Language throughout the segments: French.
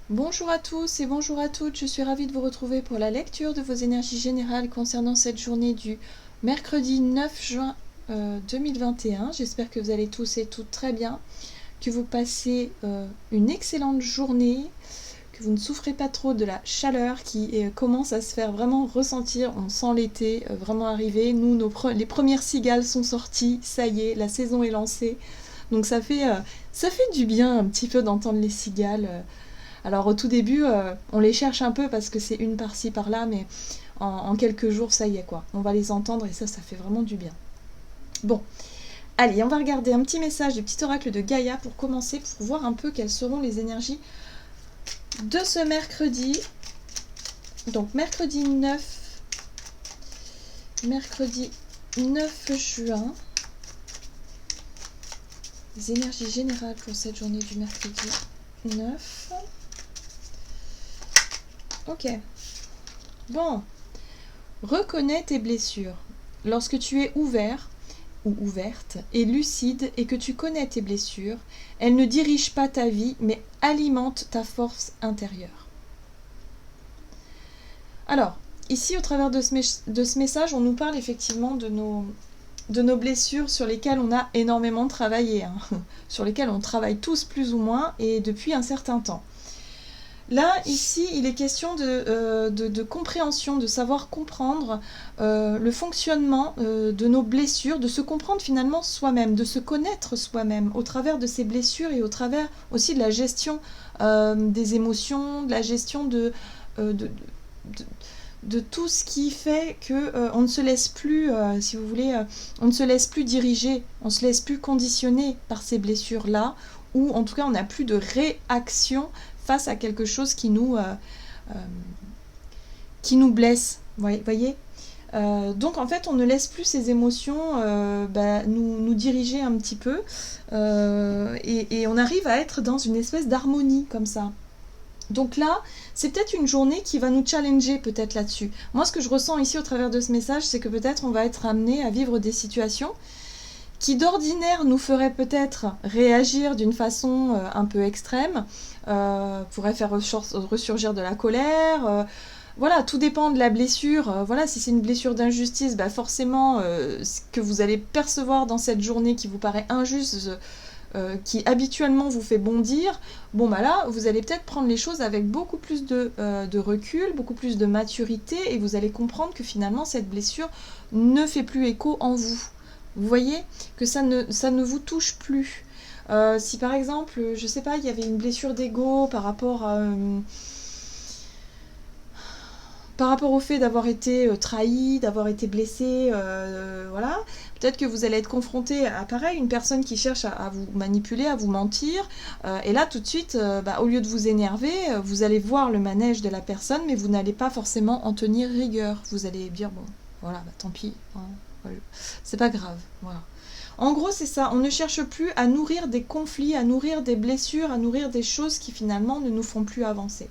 Bonjour à tous et bonjour à toutes, je suis ravie de vous retrouver pour la lecture de vos énergies générales concernant cette journée du mercredi 9 juin 2021. J'espère que vous allez tous et toutes très bien, que vous passez une excellente journée, que vous ne souffrez pas trop de la chaleur qui commence à se faire vraiment ressentir. On sent l'été vraiment arriver. Nous, les premières cigales sont sorties, ça y est, la saison est lancée. Donc ça fait du bien un petit peu d'entendre les cigales. Alors au tout début, on les cherche un peu parce que c'est une par-ci par-là, mais en quelques jours, ça y est quoi. On va les entendre et ça fait vraiment du bien. Bon, allez, on va regarder un petit message du petit oracle de Gaïa pour commencer, pour voir un peu quelles seront les énergies de ce mercredi. Donc mercredi 9 juin. Les énergies générales pour cette journée du mercredi 9. Ok. Bon. Reconnais tes blessures. Lorsque tu es ouvert ou ouverte et lucide et que tu connais tes blessures, elles ne dirigent pas ta vie mais alimentent ta force intérieure. Alors, ici au travers de ce message, on nous parle effectivement de nos blessures sur lesquelles on a énormément travaillé, sur lesquelles on travaille tous plus ou moins et depuis un certain temps. Là, ici, il est question de compréhension, de savoir comprendre le fonctionnement de nos blessures, de se comprendre finalement soi-même, de se connaître soi-même au travers de ces blessures et au travers aussi de la gestion des émotions, de la gestion de tout ce qui fait que on ne se laisse plus, si vous voulez, on ne se laisse plus diriger, on ne se laisse plus conditionner par ces blessures-là, ou en tout cas on n'a plus de réaction face à quelque chose qui nous blesse, voyez. Donc en fait on ne laisse plus ces émotions nous diriger un petit peu et on arrive à être dans une espèce d'harmonie comme ça. Donc là, c'est peut-être une journée qui va nous challenger peut-être là-dessus. Moi, ce que je ressens ici au travers de ce message, c'est que peut-être on va être amené à vivre des situations qui d'ordinaire nous feraient peut-être réagir d'une façon un peu extrême, pourrait faire ressurgir de la colère. Voilà, tout dépend de la blessure. Voilà, si c'est une blessure d'injustice, forcément, ce que vous allez percevoir dans cette journée qui vous paraît injuste, qui habituellement vous fait bondir, là, vous allez peut-être prendre les choses avec beaucoup plus de recul, beaucoup plus de maturité, et vous allez comprendre que finalement, cette blessure ne fait plus écho en vous. Vous voyez que ça ne vous touche plus. Si par exemple, je sais pas, il y avait une blessure d'ego par rapport au fait d'avoir été trahi, d'avoir été blessé, voilà. Peut-être que vous allez être confronté à pareil, une personne qui cherche à vous manipuler, à vous mentir, et là tout de suite, au lieu de vous énerver, vous allez voir le manège de la personne, mais vous n'allez pas forcément en tenir rigueur. Vous allez dire, bon, voilà, tant pis, hein, c'est pas grave, voilà. En gros, c'est ça, on ne cherche plus à nourrir des conflits, à nourrir des blessures, à nourrir des choses qui finalement ne nous font plus avancer.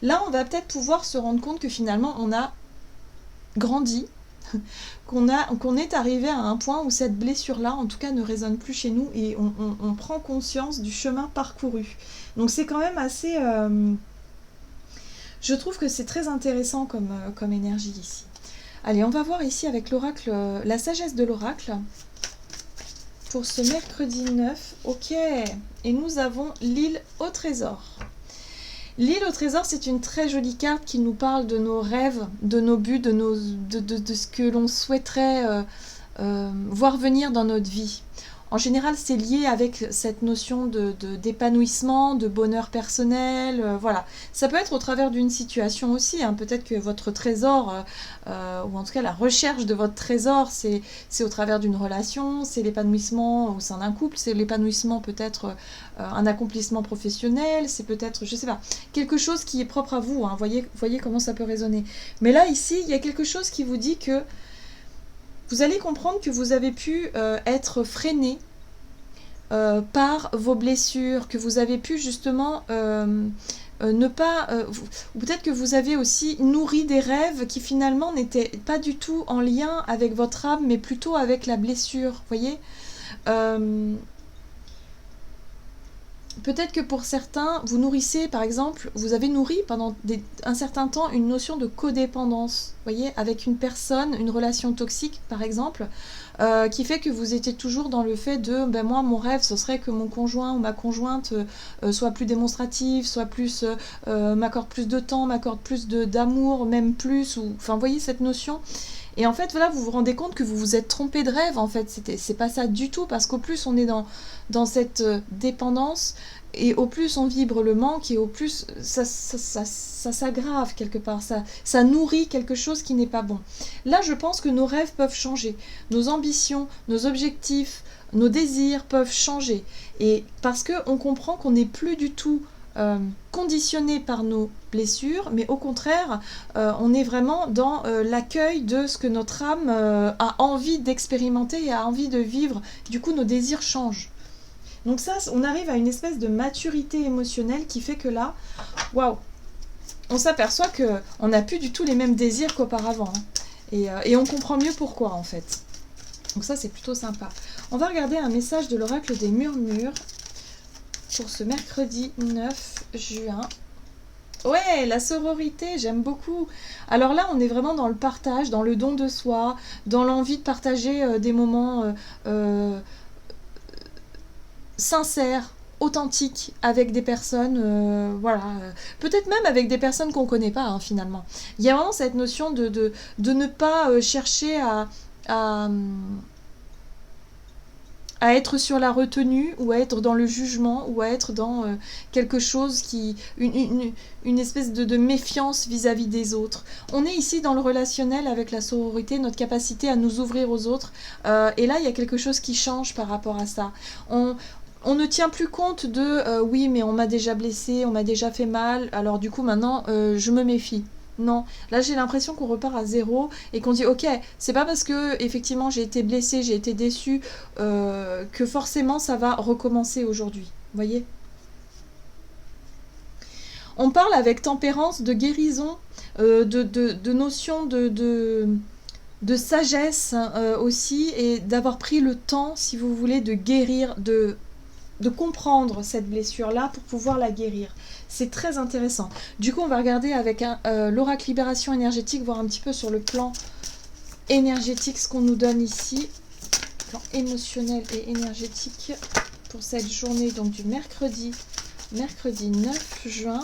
Là, on va peut-être pouvoir se rendre compte que finalement, on a grandi, qu'on est arrivé à un point où cette blessure-là, en tout cas, ne résonne plus chez nous et on prend conscience du chemin parcouru. Donc c'est quand même assez... je trouve que c'est très intéressant comme énergie ici. Allez, on va voir ici avec l'oracle, la sagesse de l'oracle. Pour ce mercredi 9, ok. Et nous avons l'île au trésor. L'île au trésor, c'est une très jolie carte qui nous parle de nos rêves, de nos buts, de ce que l'on souhaiterait voir venir dans notre vie. En général, c'est lié avec cette notion d'épanouissement, de bonheur personnel, voilà. Ça peut être au travers d'une situation aussi, hein. Peut-être que votre trésor, ou en tout cas la recherche de votre trésor, c'est au travers d'une relation, c'est l'épanouissement au sein d'un couple, c'est l'épanouissement peut-être un accomplissement professionnel, c'est peut-être, je sais pas, quelque chose qui est propre à vous, hein. Voyez comment ça peut résonner. Mais là, ici, il y a quelque chose qui vous dit que vous allez comprendre que vous avez pu être freiné par vos blessures, que vous avez pu justement ne pas... ou peut-être que vous avez aussi nourri des rêves qui finalement n'étaient pas du tout en lien avec votre âme, mais plutôt avec la blessure, voyez. peut-être que pour certains, vous nourrissez, par exemple, vous avez nourri pendant un certain temps une notion de codépendance, voyez, avec une personne, une relation toxique, par exemple, qui fait que vous étiez toujours dans le fait de, ben moi, mon rêve, ce serait que mon conjoint ou ma conjointe soit plus démonstrative, soit plus, m'accorde plus de temps, m'accorde plus d'amour, même plus, ou, enfin, vous voyez cette notion. Et en fait, voilà, vous vous rendez compte que vous vous êtes trompé de rêve, en fait. C'est pas ça du tout, parce qu'au plus on est dans cette dépendance, et au plus on vibre le manque, et au plus ça s'aggrave quelque part, ça nourrit quelque chose qui n'est pas bon. Là, je pense que nos rêves peuvent changer, nos ambitions, nos objectifs, nos désirs peuvent changer. Et parce qu'on comprend qu'on n'est plus du tout conditionné par nos blessures, mais au contraire, on est vraiment dans l'accueil de ce que notre âme a envie d'expérimenter et a envie de vivre. Du coup, nos désirs changent. Donc ça, on arrive à une espèce de maturité émotionnelle qui fait que là, waouh, on s'aperçoit qu'on n'a plus du tout les mêmes désirs qu'auparavant. Hein. Et on comprend mieux pourquoi, en fait. Donc ça, c'est plutôt sympa. On va regarder un message de l'oracle des murmures pour ce mercredi 9 juin. Ouais, la sororité, j'aime beaucoup. Alors là, on est vraiment dans le partage, dans le don de soi, dans l'envie de partager des moments sincères, authentiques, avec des personnes, voilà. Peut-être même avec des personnes qu'on ne connaît pas, hein, finalement. Il y a vraiment cette notion de ne pas chercher à être sur la retenue, ou à être dans le jugement, ou à être dans quelque chose qui... une espèce de méfiance vis-à-vis des autres. On est ici dans le relationnel avec la sororité, notre capacité à nous ouvrir aux autres. Et là, il y a quelque chose qui change par rapport à ça. On ne tient plus compte de oui, mais on m'a déjà blessé, on m'a déjà fait mal, alors du coup maintenant je me méfie. Non, là j'ai l'impression qu'on repart à zéro et qu'on dit ok, c'est pas parce que effectivement j'ai été blessée, j'ai été déçue que forcément ça va recommencer aujourd'hui. Vous voyez ? On parle avec tempérance de guérison, de notion de sagesse aussi, et d'avoir pris le temps, si vous voulez, de guérir, de comprendre cette blessure-là pour pouvoir la guérir. C'est très intéressant. Du coup, on va regarder avec l'oracle libération énergétique, voir un petit peu sur le plan énergétique ce qu'on nous donne ici. Plan émotionnel et énergétique pour cette journée donc du mercredi 9 juin.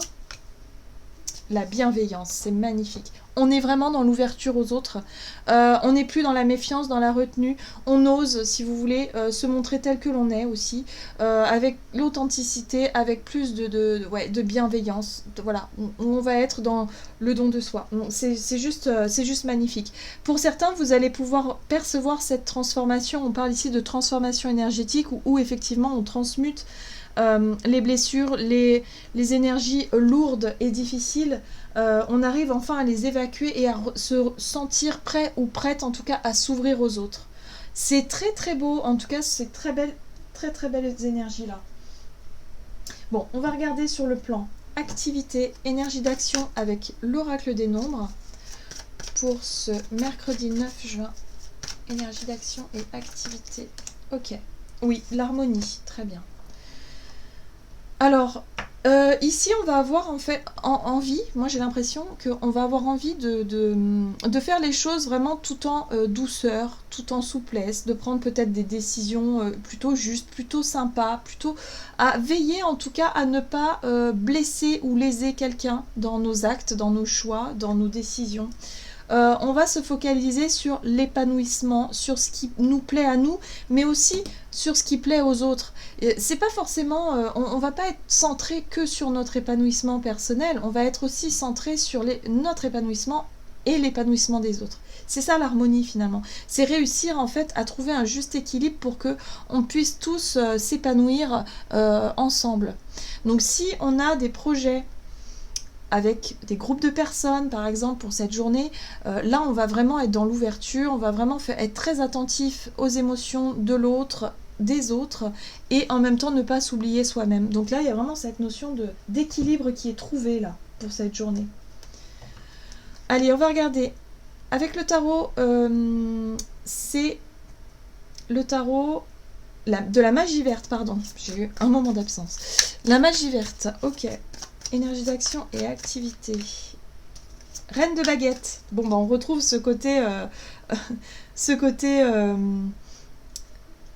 La bienveillance, c'est magnifique. On est vraiment dans l'ouverture aux autres. On n'est plus dans la méfiance, dans la retenue. On ose, si vous voulez, se montrer tel que l'on est aussi, avec l'authenticité, avec plus de bienveillance. Voilà, on va être dans le don de soi. C'est juste magnifique. Pour certains, vous allez pouvoir percevoir cette transformation. On parle ici de transformation énergétique où effectivement on transmute les blessures, les énergies lourdes et difficiles, on arrive enfin à les évacuer et à se sentir prêt ou prête en tout cas à s'ouvrir aux autres. C'est très très beau, en tout cas c'est très belles énergies là. Bon, on va regarder sur le plan activité, énergie d'action avec l'oracle des nombres pour ce mercredi 9 juin. Énergie d'action et activité. Ok, oui, l'harmonie, très bien. Alors, ici, on va avoir en fait envie, moi j'ai l'impression qu'on va avoir envie de faire les choses vraiment tout en douceur, tout en souplesse, de prendre peut-être des décisions plutôt justes, plutôt sympas, plutôt à veiller en tout cas à ne pas blesser ou léser quelqu'un dans nos actes, dans nos choix, dans nos décisions. On va se focaliser sur l'épanouissement, sur ce qui nous plaît à nous, mais aussi sur ce qui plaît aux autres. C'est pas forcément, on va pas être centré que sur notre épanouissement personnel, on va être aussi centré sur notre épanouissement et l'épanouissement des autres. C'est ça l'harmonie finalement. C'est réussir en fait à trouver un juste équilibre pour que on puisse tous s'épanouir ensemble. Donc si on a des projets avec des groupes de personnes, par exemple, pour cette journée, là, on va vraiment être dans l'ouverture, on va vraiment être très attentif aux émotions de l'autre, des autres, et en même temps ne pas s'oublier soi-même. Donc là, il y a vraiment cette notion d'équilibre qui est trouvée, là, pour cette journée. Allez, on va regarder. Avec le tarot, c'est le tarot de la magie verte, pardon. J'ai eu un moment d'absence. La magie verte, ok. Énergie d'action et activité. Reine de baguette. Bon, bah, on retrouve ce côté... ce côté...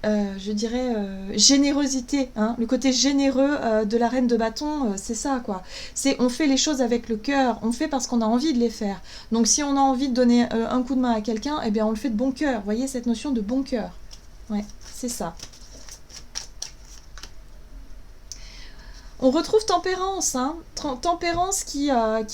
je dirais générosité, hein, le côté généreux de la reine de bâton, c'est ça quoi. C'est on fait les choses avec le cœur, on fait parce qu'on a envie de les faire. Donc si on a envie de donner un coup de main à quelqu'un, eh bien on le fait de bon cœur. Vous voyez cette notion de bon cœur. Ouais, c'est ça. On retrouve tempérance, hein. Tempérance qui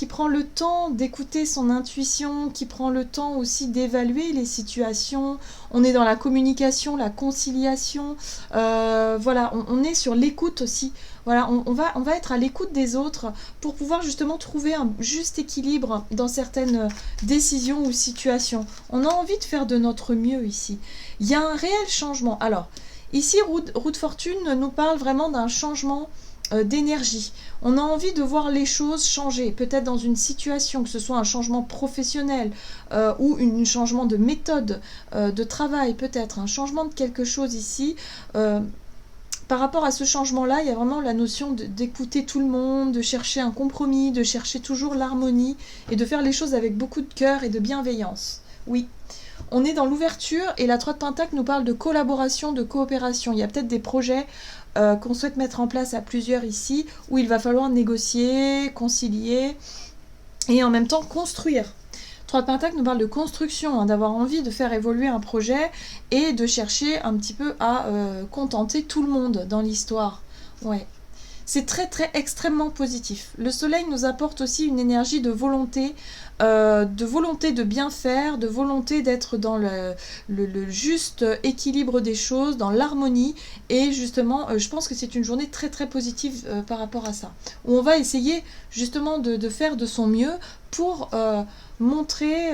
prend le temps d'écouter son intuition, qui prend le temps aussi d'évaluer les situations. On est dans la communication, la conciliation. Voilà, on est sur l'écoute aussi. Voilà, on va être à l'écoute des autres pour pouvoir justement trouver un juste équilibre dans certaines décisions ou situations. On a envie de faire de notre mieux ici. Il y a un réel changement. Alors, ici, Roue de Fortune nous parle vraiment d'un changement d'énergie. On a envie de voir les choses changer, peut-être dans une situation, que ce soit un changement professionnel ou un changement de méthode de travail, peut-être un changement de quelque chose ici. Par rapport à ce changement-là, il y a vraiment la notion d'écouter tout le monde, de chercher un compromis, de chercher toujours l'harmonie et de faire les choses avec beaucoup de cœur et de bienveillance. Oui. On est dans l'ouverture et la 3 de Pentacle nous parle de collaboration, de coopération. Il y a peut-être des projets qu'on souhaite mettre en place à plusieurs ici, où il va falloir négocier, concilier et en même temps construire. 3 de Pentacle nous parle de construction, hein, d'avoir envie de faire évoluer un projet et de chercher un petit peu à contenter tout le monde dans l'histoire. Ouais. C'est très très extrêmement positif. Le soleil nous apporte aussi une énergie de volonté de bien faire, de volonté d'être dans le juste équilibre des choses, dans l'harmonie. Et justement, je pense que c'est une journée très très positive par rapport à ça. Où on va essayer justement de faire de son mieux pour montrer...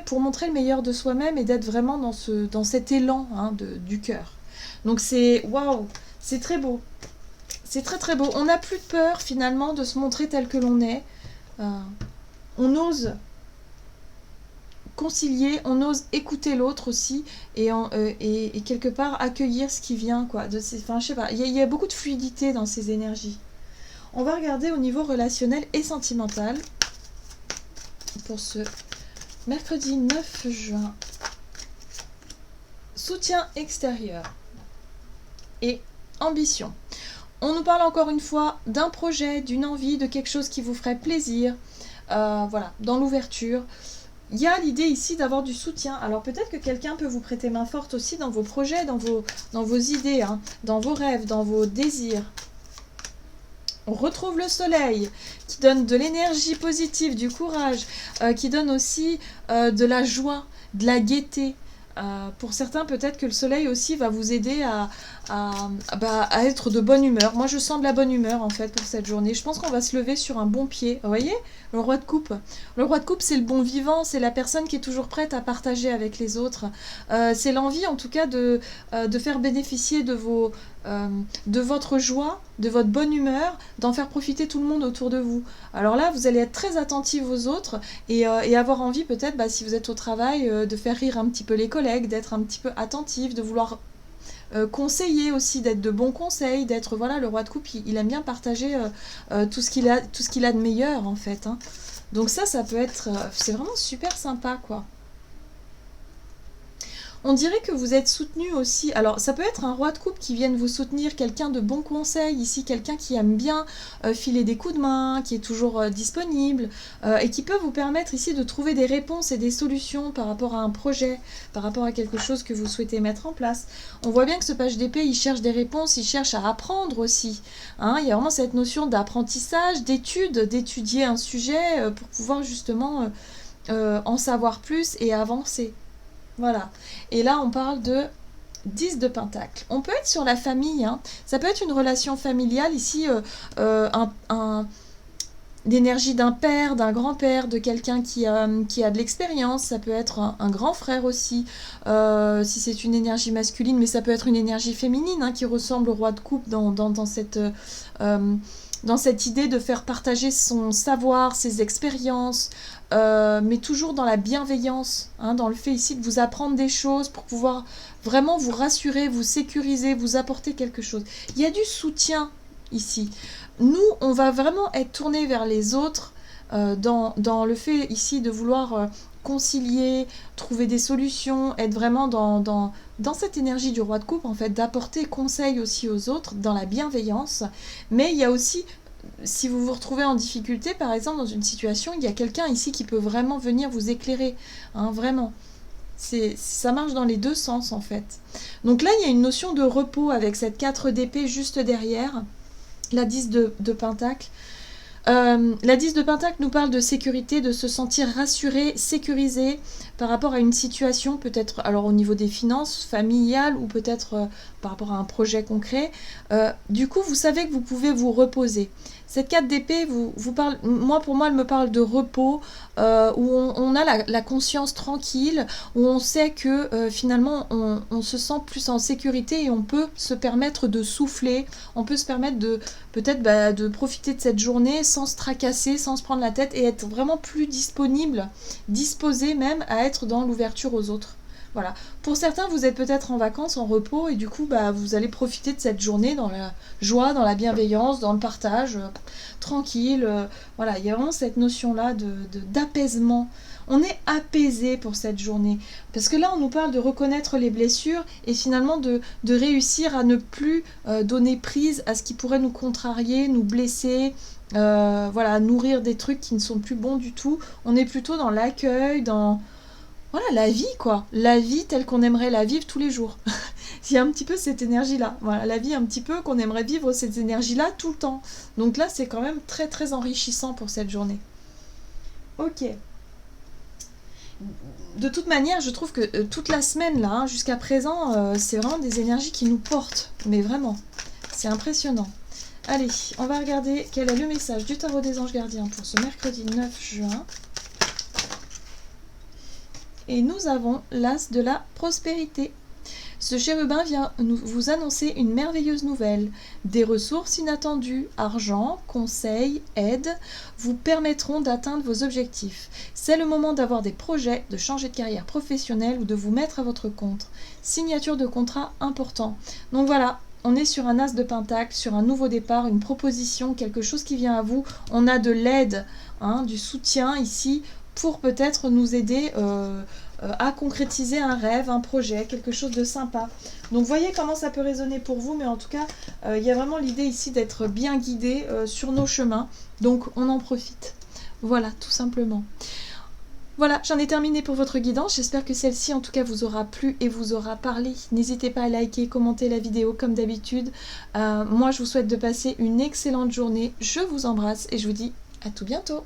pour montrer le meilleur de soi-même et d'être vraiment dans cet élan, hein, du cœur. Donc c'est... Waouh, c'est très beau. C'est très très beau. On n'a plus de peur finalement de se montrer tel que l'on est. On ose concilier, on ose écouter l'autre aussi et quelque part accueillir ce qui vient, quoi. Je sais pas, il y a beaucoup de fluidité dans ces énergies. On va regarder au niveau relationnel et sentimental pour ce mercredi 9 juin. Soutien extérieur et ambition. On nous parle encore une fois d'un projet, d'une envie, de quelque chose qui vous ferait plaisir. Voilà, dans l'ouverture. Il y a l'idée ici d'avoir du soutien. Alors peut-être que quelqu'un peut vous prêter main forte aussi dans vos projets, dans vos idées, hein, dans vos rêves, dans vos désirs. On retrouve le soleil qui donne de l'énergie positive, du courage, qui donne aussi de la joie, de la gaieté. Pour certains, peut-être que le soleil aussi va vous aider à être de bonne humeur. Moi, je sens de la bonne humeur, en fait, pour cette journée. Je pense qu'on va se lever sur un bon pied. Vous voyez ? Le roi de coupe. Le roi de coupe, c'est le bon vivant. C'est la personne qui est toujours prête à partager avec les autres. C'est l'envie, en tout cas, de faire bénéficier de votre joie, de votre bonne humeur, d'en faire profiter tout le monde autour de vous. Alors là, vous allez être très attentive aux autres et avoir envie, peut-être, si vous êtes au travail, de faire rire un petit peu les collègues, d'être un petit peu attentif, de vouloir conseiller aussi, d'être de bons conseils, d'être, voilà, le roi de coupe, il aime bien partager tout ce qu'il a de meilleur, en fait. Hein. Donc ça peut être... c'est vraiment super sympa, quoi. On dirait que vous êtes soutenu aussi. Alors, ça peut être un roi de coupe qui vienne vous soutenir, quelqu'un de bon conseil, ici, quelqu'un qui aime bien filer des coups de main, qui est toujours disponible, et qui peut vous permettre ici de trouver des réponses et des solutions par rapport à un projet, par rapport à quelque chose que vous souhaitez mettre en place. On voit bien que ce page d'épée, il cherche des réponses, il cherche à apprendre aussi. Hein, il y a vraiment cette notion d'apprentissage, d'étudier un sujet pour pouvoir justement en savoir plus et avancer. Voilà. Et là, on parle de 10 de Pentacle. On peut être sur la famille. Hein. Ça peut être une relation familiale. Ici, l'énergie d'un père, d'un grand-père, de quelqu'un qui a de l'expérience. Ça peut être un grand frère aussi, si c'est une énergie masculine. Mais ça peut être une énergie féminine, hein, qui ressemble au roi de coupe dans cette idée de faire partager son savoir, ses expériences, mais toujours dans la bienveillance, hein, dans le fait ici de vous apprendre des choses pour pouvoir vraiment vous rassurer, vous sécuriser, vous apporter quelque chose. Il y a du soutien ici. Nous, on va vraiment être tourné vers les autres dans le fait ici de vouloir concilier, trouver des solutions, être vraiment dans cette énergie du roi de coupe, en fait, d'apporter conseil aussi aux autres, dans la bienveillance. Mais il y a aussi, si vous vous retrouvez en difficulté, par exemple, dans une situation, il y a quelqu'un ici qui peut vraiment venir vous éclairer, hein, vraiment. Ça marche dans les deux sens, en fait. Donc là, il y a une notion de repos avec cette 4 d'épée juste derrière, la 10 de pentacle. La 10 de pentacle nous parle de sécurité, de se sentir rassuré, sécurisé par rapport à une situation, peut-être alors au niveau des finances, familiales ou peut-être par rapport à un projet concret. Du coup, vous savez que vous pouvez vous reposer. Cette 4 d'épée, pour moi, elle me parle de repos, où on a la conscience tranquille, où on sait que finalement, on se sent plus en sécurité et on peut se permettre de souffler, on peut se permettre de peut-être de profiter de cette journée sans se tracasser, sans se prendre la tête et être vraiment plus disponible, disposé même à être dans l'ouverture aux autres. Voilà. Pour certains, vous êtes peut-être en vacances, en repos, et du coup, vous allez profiter de cette journée dans la joie, dans la bienveillance, dans le partage, tranquille. Voilà, il y a vraiment cette notion-là d'apaisement. On est apaisé pour cette journée. Parce que là, on nous parle de reconnaître les blessures et finalement de réussir à ne plus donner prise à ce qui pourrait nous contrarier, nous blesser, voilà, nourrir des trucs qui ne sont plus bons du tout. On est plutôt dans l'accueil, dans... Voilà, la vie, quoi. La vie telle qu'on aimerait la vivre tous les jours. Il y a un petit peu cette énergie-là. Voilà, la vie un petit peu qu'on aimerait vivre cette énergie-là tout le temps. Donc là, c'est quand même très, très enrichissant pour cette journée. Ok. De toute manière, je trouve que toute la semaine, là, hein, jusqu'à présent, c'est vraiment des énergies qui nous portent. Mais vraiment, c'est impressionnant. Allez, on va regarder quel est le message du tarot des anges gardiens pour ce mercredi 9 juin. Et nous avons l'as de la prospérité. Ce chérubin vient vous annoncer une merveilleuse nouvelle. Des ressources inattendues, argent, conseils, aide, vous permettront d'atteindre vos objectifs. C'est le moment d'avoir des projets, de changer de carrière professionnelle ou de vous mettre à votre compte. Signature de contrat important. Donc voilà, on est sur un as de pentacle, sur un nouveau départ, une proposition, quelque chose qui vient à vous. On a de l'aide, hein, du soutien ici, pour peut-être nous aider à concrétiser un rêve, un projet, quelque chose de sympa. Donc voyez comment ça peut résonner pour vous, mais en tout cas, il y a vraiment l'idée ici d'être bien guidé sur nos chemins. Donc on en profite. Voilà, tout simplement. Voilà, j'en ai terminé pour votre guidance. J'espère que celle-ci, en tout cas, vous aura plu et vous aura parlé. N'hésitez pas à liker, commenter la vidéo comme d'habitude. Moi, je vous souhaite de passer une excellente journée. Je vous embrasse et je vous dis à tout bientôt.